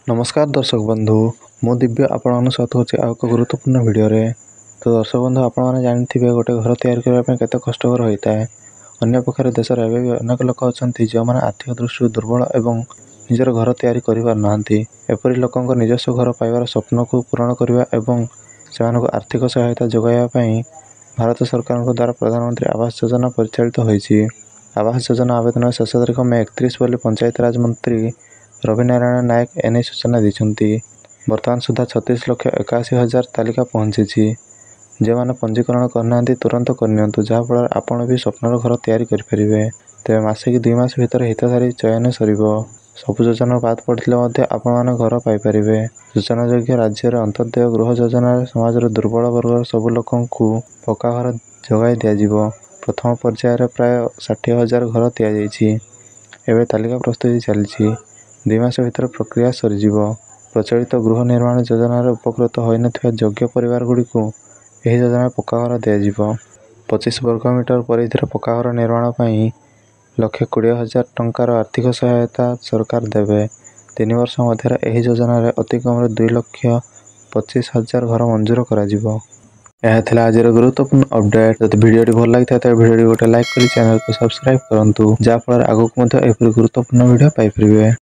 नमस्कार दर्शक बंधु मु दिव्य आपण सहित होची एक गुरुत्वपूर्ण वीडियो रे। तो दर्शक बंधु आपण माने जानथिबे गोटे घर तैयार करबा पे केते कष्टकर होइता है। अन्य पक्षरे देश रे एबे अनेक लोक अछंती जे माने आर्थिक दृष्टि दुर्बल एवं निजर घर तैयारी करिवार नाहंती। एपरि लोकंक निजस्व घर पाइबार स्वप्न को पूर्ण करबा एवं सेमानको आर्थिक सहायता जोगाइबा पई भारत सरकार द्वारा प्रधानमंत्री आवास योजना परिचालित होईछि। आवास योजना आवेदन शेष तारीख में 31 बोली पंचायत राज मंत्री रवि नारायण नायक एने सूचना दी। वर्तमान सुधा 36,81,000 तालिका पहुंची। जे माने पंजीकरण करना तुरंत करनियंतु जहाँफल आपण भी स्वप्नर घर तैयारी करें। तेज मसे कि 2 मास भितर हितधारी चयन सरिबो। सबु योजना बाद पड़े आपण घर पाइपर। सूचना योग्य राज्य अंत्योदय गृह योजना समाज दुर्बल वर्ग सबु लोक पक्का घर जगाई दिज्व। प्रथम पर्यायर प्राय 60,000 घर दिजाई। एवं तालिका प्रस्तुति चली 2 मास भीतर प्रक्रिया सरीज। प्रचलित गृह निर्माण योजन उपकृत होन योग्य परिवार गुड़िक योजना पक्का घर दिज्व। 25 वर्ग मीटर परिधि पक्का घर निर्माण पर 1,20,000 टंकार आर्थिक सहायता सरकार देवे। 3 वर्ष मध्य योजना अति कम 2,25,000 घर मंजूर कर। यह आज गुरुत्वपूर्ण अपडेट। जब वीडियो भल लगी था वीडियो गोटे लाइक कर चैनल को सब्सक्राइब करूँ जहाँफल आगक गुरुत्वपूर्ण वीडियो पाइपर।